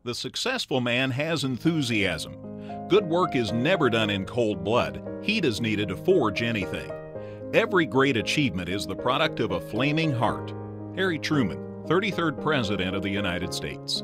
The successful man has enthusiasm. Good work is never done in cold blood. Heat is needed to forge anything. Every great achievement is the product of a flaming heart. Harry Truman, 33rd President of the United States.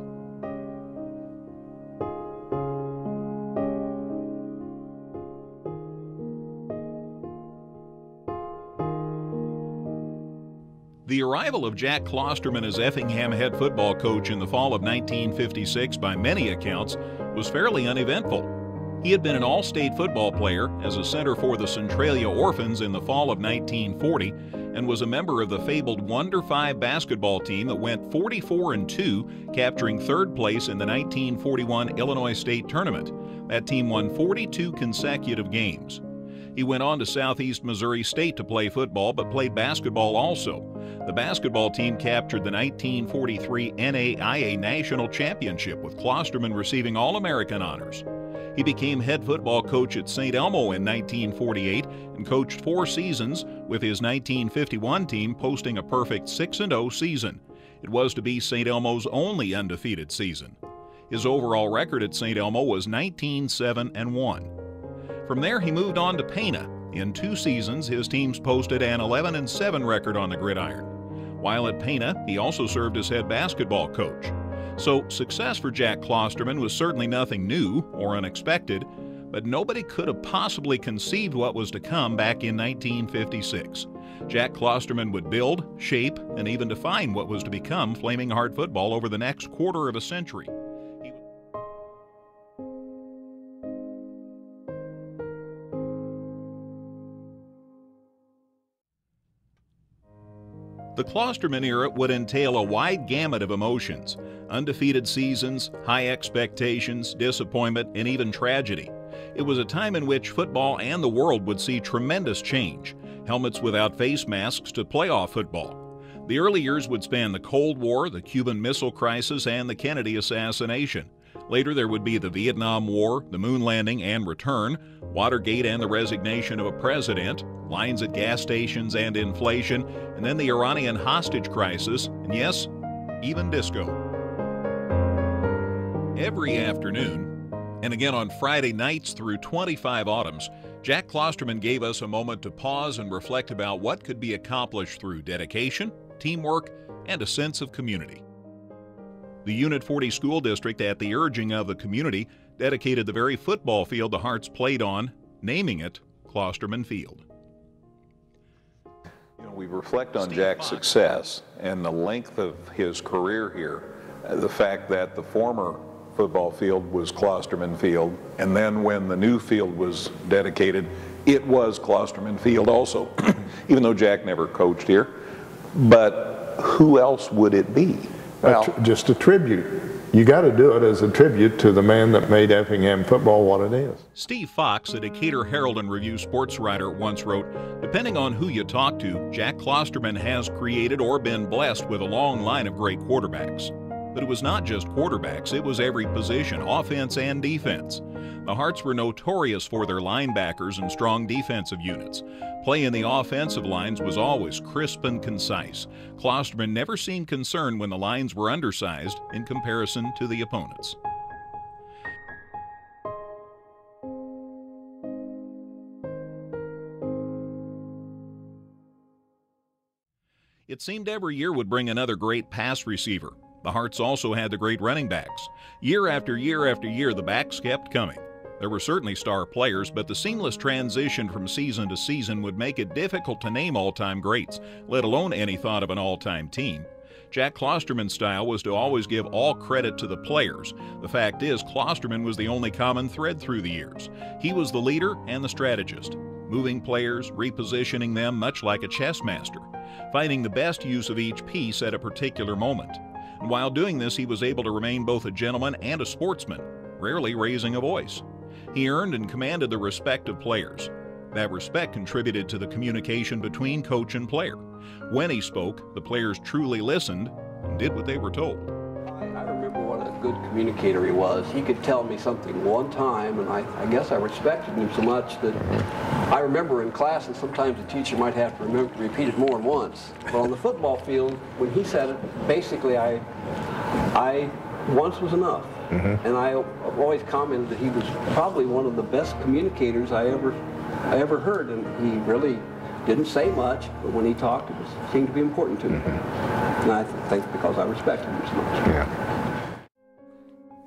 The arrival of Jack Klosterman as Effingham head football coach in the fall of 1956, by many accounts, was fairly uneventful. He had been an all-state football player as a center for the Centralia Orphans in the fall of 1940 and was a member of the fabled Wonder 5 basketball team that went 44-2, capturing third place in the 1941 Illinois State Tournament. That team won 42 consecutive games. He went on to Southeast Missouri State to play football, but played basketball also. The basketball team captured the 1943 NAIA National Championship, with Klosterman receiving All-American honors. He became head football coach at St. Elmo in 1948 and coached 4 seasons, with his 1951 team posting a perfect 6-0 season. It was to be St. Elmo's only undefeated season. His overall record at St. Elmo was 19-7-1. From there, he moved on to Pana. In 2 seasons, his teams posted an 11-7 record on the gridiron. While at Pana, he also served as head basketball coach. So success for Jack Klosterman was certainly nothing new or unexpected, but nobody could have possibly conceived what was to come back in 1956. Jack Klosterman would build, shape, and even define what was to become Flaming Heart football over the next quarter of a century. The Klosterman era would entail a wide gamut of emotions: undefeated seasons, high expectations, disappointment, and even tragedy. It was a time in which football and the world would see tremendous change: helmets without face masks to playoff football. The early years would span the Cold War, the Cuban Missile Crisis, and the Kennedy assassination. Later there would be the Vietnam War, the moon landing and return, Watergate and the resignation of a president, lines at gas stations and inflation, and then the Iranian hostage crisis, and yes, even disco. Every afternoon, and again on Friday nights through 25 autumns, Jack Klosterman gave us a moment to pause and reflect about what could be accomplished through dedication, teamwork, and a sense of community. The Unit 40 School District, at the urging of the community, dedicated the very football field the Hearts played on, naming it Klosterman Field. You know, we reflect on Jack's success and the length of his career here, the fact that the former football field was Klosterman Field, and then when the new field was dedicated, it was Klosterman Field also, even though Jack never coached here. But who else would it be? Well, just a tribute. You got to do it as a tribute to the man that made Effingham football what it is. Steve Fox, a Decatur Herald and Review sports writer, once wrote, "Depending on who you talk to, Jack Klosterman has created or been blessed with a long line of great quarterbacks." But it was not just quarterbacks, it was every position, offense and defense. The Hearts were notorious for their linebackers and strong defensive units. Play in the offensive lines was always crisp and concise. Klosterman never seemed concerned when the lines were undersized in comparison to the opponents. It seemed every year would bring another great pass receiver. The Hearts also had the great running backs. Year after year after year, the backs kept coming. There were certainly star players, but the seamless transition from season to season would make it difficult to name all-time greats, let alone any thought of an all-time team. Jack Klosterman's style was to always give all credit to the players. The fact is, Klosterman was the only common thread through the years. He was the leader and the strategist, moving players, repositioning them much like a chess master, finding the best use of each piece at a particular moment. And while doing this, he was able to remain both a gentleman and a sportsman, rarely raising a voice. He earned and commanded the respect of players. That respect contributed to the communication between coach and player. When he spoke, the players truly listened and did what they were told. I remember what a good communicator he was. He could tell me something one time, and I guess I respected him so much that I remember in classes sometimes the teacher might have to repeat it more than once. But on the football field, when he said it, basically I once was enough. And I've always commented that he was probably one of the best communicators I ever heard, and he really didn't say much, but when he talked, it seemed to be important to me. And I think because I respected him so much. Yeah.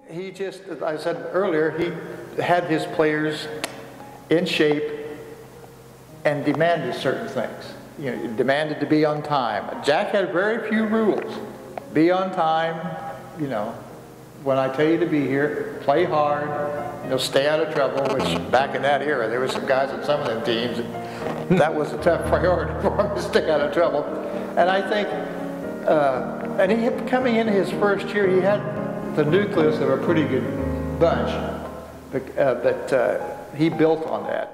He just, as I said earlier, he had his players in shape and demanded certain things. You know, demanded to be on time. Jack had very few rules. Be on time, you know, when I tell you to be here, play hard, you know, stay out of trouble, which back in that era, there were some guys on some of them teams, that was a tough priority for them to stay out of trouble. And I think, and he, coming into his first year, he had the nucleus of a pretty good bunch, that he built on that.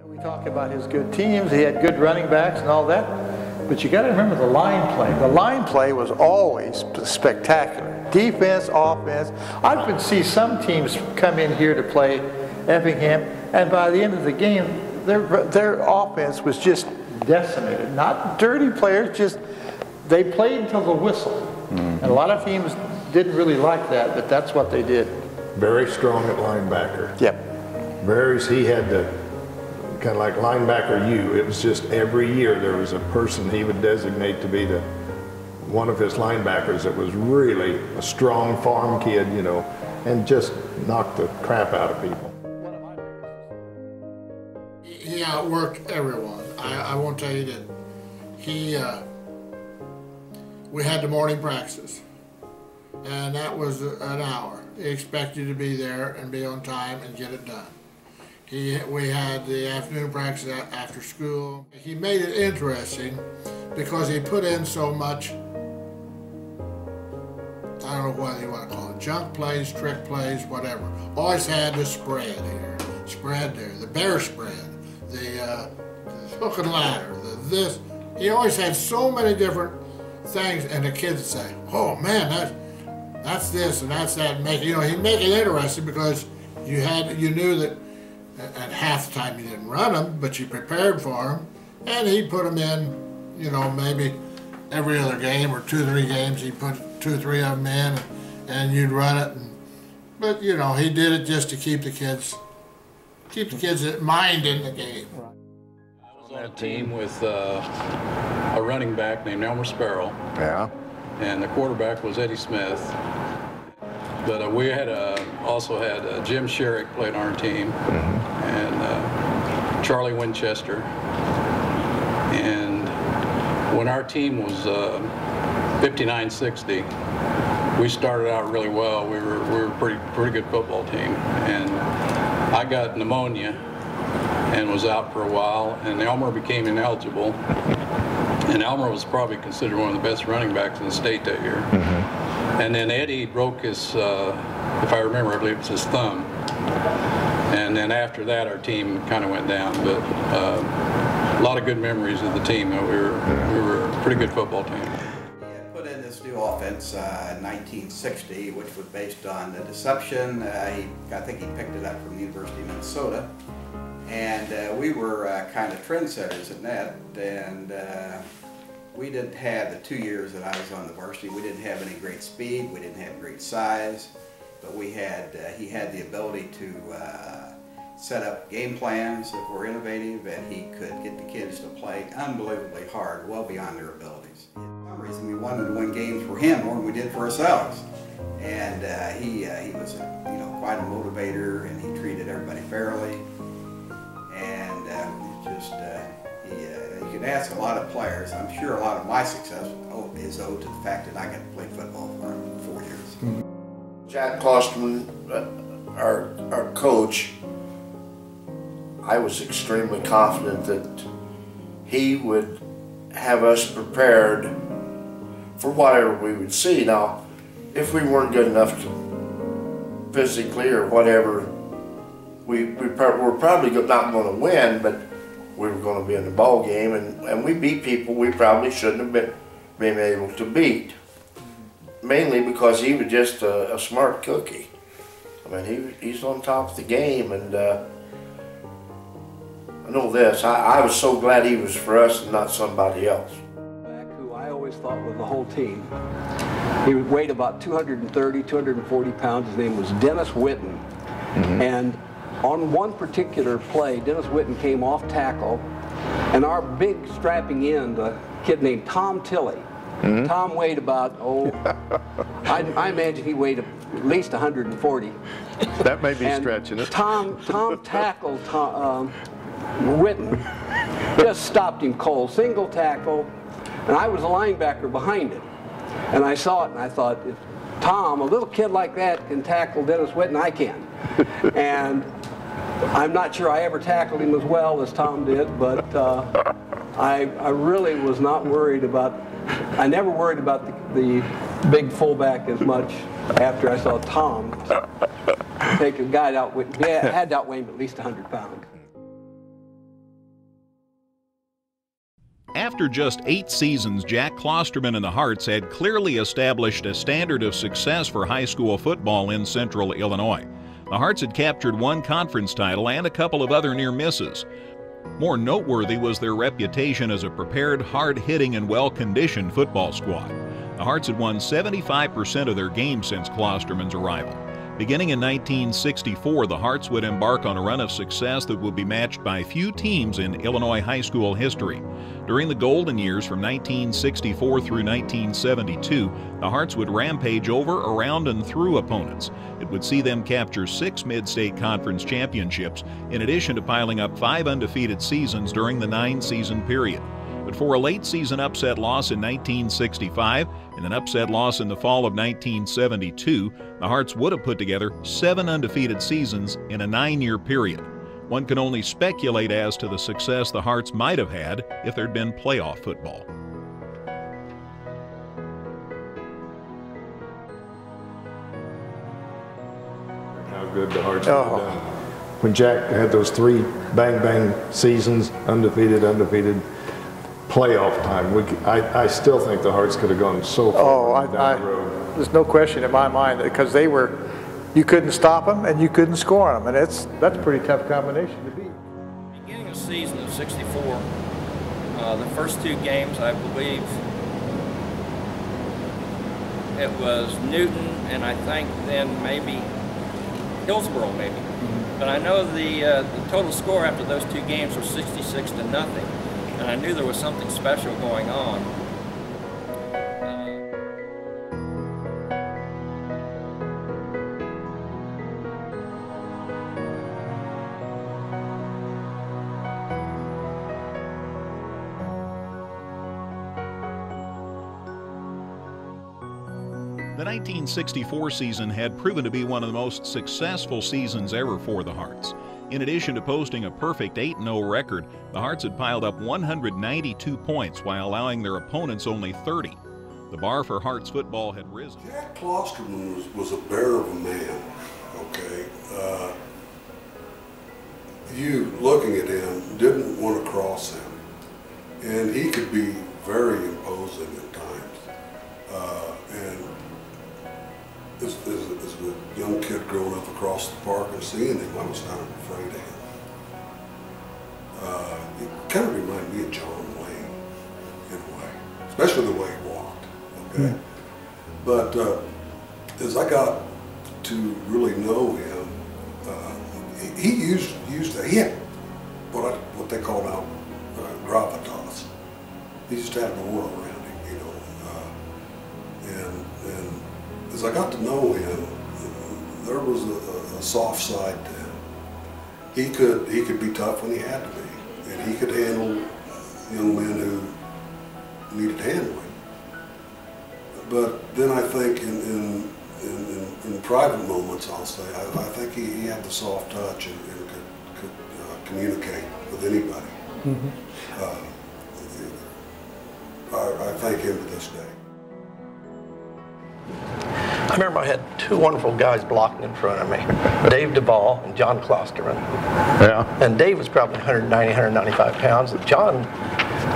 We talk about his good teams, he had good running backs and all that, but you got to remember the line play. The line play was always spectacular. Defense, offense. I could see some teams come in here to play Effingham, and by the end of the game, their offense was just decimated. Not dirty players, just they played until the whistle. And a lot of teams didn't really like that, but that's what they did. Very strong at linebacker. Yep. He had the kind of like linebacker you. It was just every year there was a person he would designate to be one of his linebackers that was really a strong farm kid, you know, and just knocked the crap out of people. He outworked everyone. I won't tell you that. We had the morning practice, and that was an hour. He expected you to be there and be on time and get it done. We had the afternoon practice after school. He made it interesting because he put in so much, I don't know what you want to call it, junk plays, trick plays, whatever. Always had the spread here, spread there, the bear spread, the hook and ladder, the this. He always had so many different things, and the kids would say, "Oh man, that's this and that's that." And he'd make it interesting because you knew that at half the time you didn't run them, but you prepared for them, and he'd put them in, you know, maybe every other game or 2 or 3 games. He'd put 2 or 3 of them in, and you'd run it. But you know, he did it just to keep the kids' mind in the game. I was on a team with a running back named Elmer Sparrow. Yeah. And the quarterback was Eddie Smith. But we had also had Jim Sherrick played on our team, and Charlie Winchester. And when our team was 59-60, we started out really well. We were a pretty good football team, and I got pneumonia and was out for a while, and Elmer became ineligible. And Elmer was probably considered one of the best running backs in the state that year. And then Eddie broke his, if I remember, I believe it was his thumb. And then after that, our team kind of went down. But a lot of good memories of the team. We were a pretty good football team. He put in this new offense in 1960, which was based on the deception. I think he picked it up from the University of Minnesota. And we were kind of trendsetters in that. And we didn't have, the 2 years that I was on the varsity, we didn't have any great speed, we didn't have great size, but we had, he had the ability to set up game plans that were innovative, and he could get the kids to play unbelievably hard, well beyond their abilities. For some reason we wanted to win games for him more than we did for ourselves. And he was quite a motivator, and he treated everybody fairly. And you can ask a lot of players. I'm sure a lot of my success is owed to the fact that I got to play football for 4 years. Jack Klosterman, our coach, I was extremely confident that he would have us prepared for whatever we would see. Now, if we weren't good enough to physically or whatever, we're probably not going to win, but we were going to be in the ball game, and we beat people we probably shouldn't have been able to beat. Mainly because he was just a smart cookie. I mean, he's on top of the game, and I know this, I was so glad he was for us and not somebody else. Who thought was the whole team. He weighed about 230, 240 pounds. His name was Dennis Whitten. And on one particular play, Dennis Whitten came off tackle, and our big strapping end, a kid named Tom Tilley. Tom weighed about, I imagine he weighed at least 140. That may be stretching it. Tom tackled Whitten, just stopped him cold, single tackle, and I was a linebacker behind it. And I saw it and I thought, if Tom, a little kid like that, can tackle Dennis Whitten, I can. And I'm not sure I ever tackled him as well as Tom did, but I really was not worried about, I never worried about the big fullback as much after I saw Tom take a guy out, he had to outweigh him at least 100 pounds. After just 8 seasons, Jack Klosterman and the Hearts had clearly established a standard of success for high school football in Central Illinois. The Hearts had captured 1 conference title and a couple of other near misses. More noteworthy was their reputation as a prepared, hard-hitting, and well-conditioned football squad. The Hearts had won 75% of their games since Klosterman's arrival. Beginning in 1964, the Hearts would embark on a run of success that would be matched by few teams in Illinois high school history. During the golden years from 1964 through 1972, the Hearts would rampage over, around, and through opponents. It would see them capture 6 mid-state conference championships, in addition to piling up 5 undefeated seasons during the 9-season period. But for a late-season upset loss in 1965 and an upset loss in the fall of 1972, the Hearts would have put together 7 undefeated seasons in a 9-year period. One can only speculate as to the success the Hearts might have had if there'd been playoff football. How good the Hearts have done. When Jack had those 3 bang-bang seasons, undefeated, playoff time, I still think the Hearts could have gone so far down the road. There's no question in my mind, because you couldn't stop them and you couldn't score them, and that's a pretty tough combination to beat. Beginning of season of '64, the first 2 games, I believe it was Newton, and I think then maybe Hillsborough, maybe. But I know the total score after those 2 games was 66-0. And I knew there was something special going on. The 1964 season had proven to be one of the most successful seasons ever for the Hearts. In addition to posting a perfect 8-0 record, the Hearts had piled up 192 points while allowing their opponents only 30. The bar for Hearts football had risen. Jack Klosterman was a bear of a man, okay? You, looking at him, didn't want to cross him. And he could be very imposing at times. And as a young kid growing up across the park and seeing him, I was kind of afraid of him. He kind of reminded me of John Wayne in a way, especially the way he walked, okay? But as I got to really know him, he used that. He had what they call now gravitas. He just had an aura around him, you know. And as I got to know him, there was a soft side to him. He could be tough when he had to be, and he could handle young men who needed handling. But then I think in private moments, I'll say, I think he had the soft touch and could communicate with anybody. I thank him to this day. I remember I had 2 wonderful guys blocking in front of me, Dave Duvall and John Klosterman. Yeah. And Dave was probably 190, 195 pounds. John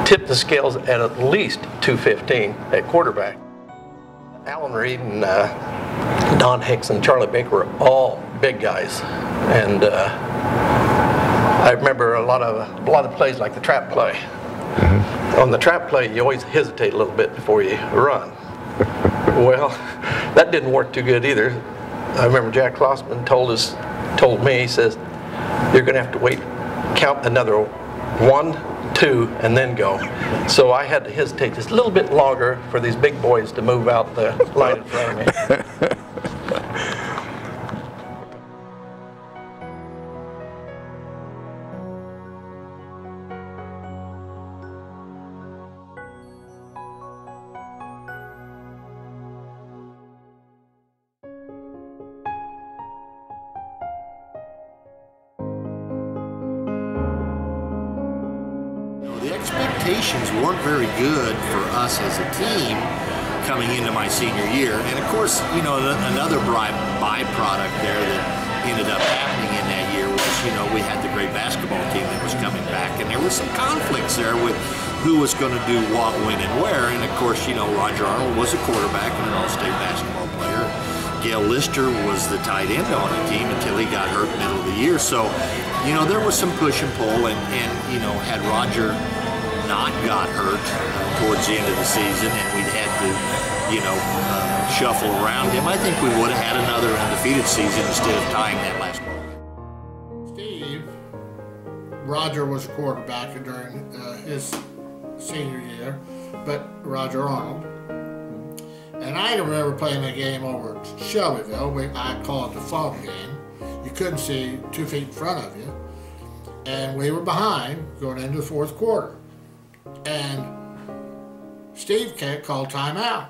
tipped the scales at least 215 at quarterback. Alan Reed and Don Hicks and Charlie Baker were all big guys. And I remember a lot of plays like the trap play. On the trap play, you always hesitate a little bit before you run. Well, that didn't work too good either. I remember Jack Klosterman told me, he says, you're going to have to wait, count another 1, 2, and then go. So I had to hesitate just a little bit longer for these big boys to move out the line in front of me. The expectations weren't very good for us as a team coming into my senior year. And of course, you know, another byproduct there that ended up happening in that year was, you know, we had the great basketball team that was coming back, and there was some conflicts there with who was going to do what, when, and where. And of course, you know, Roger Arnold was a quarterback and an all-state basketball player. Gail Lister was the tight end on the team until he got hurt middle of the year. So, you know, there was some push and pull, and you know, had Roger not got hurt towards the end of the season and we'd had to, you know, shuffle around him, I think we would have had another undefeated season instead of tying that last ball. Steve, Roger was a quarterback during his senior year, but Roger Arnold. And I remember playing a game over at Shelbyville. I call it the fog game. You couldn't see 2 feet in front of you. And we were behind going into the fourth quarter. And Steve called timeout.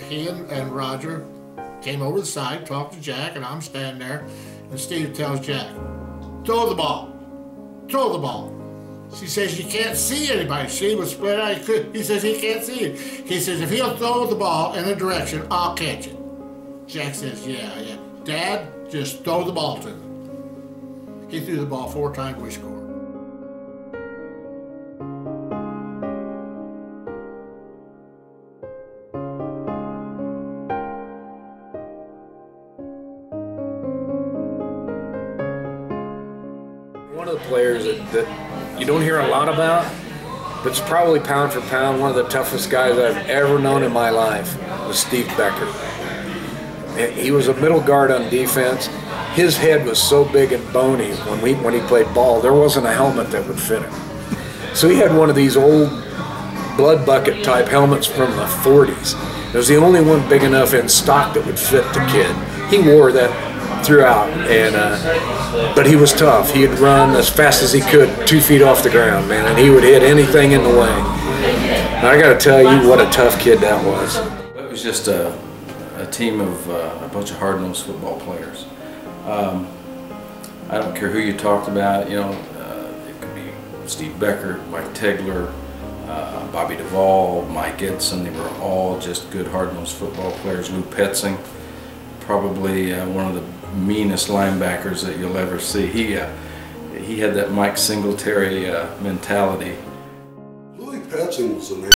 He and Roger came over the side, talked to Jack, and I'm standing there. And Steve tells Jack, throw the ball. Throw the ball. She says, you can't see anybody. She was split out. He says, he can't see it. He says, if he'll throw the ball in a direction, I'll catch it. Jack says, yeah. Dad, just throw the ball to him. He threw the ball 4 times, we scored. One of the players that you don't hear a lot about, but it's probably pound for pound one of the toughest guys I've ever known in my life, was Steve Becker. He was a middle guard on defense. His head was so big and bony when he played ball, there wasn't a helmet that would fit him. So he had one of these old blood bucket type helmets from the 40s. It was the only one big enough in stock that would fit the kid. He wore that throughout, and but he was tough. He'd run as fast as he could 2 feet off the ground, man, and he would hit anything in the way. And I got to tell you what a tough kid that was. It was just a team of a bunch of hard-nosed football players. I don't care who you talked about, you know, it could be Steve Becker, Mike Tegler, Bobby Duvall, Mike Edson. They were all just good hard-nosed football players. Lou Petzing, probably one of the meanest linebackers that you'll ever see. He had that Mike Singletary mentality. Louis Petzing was an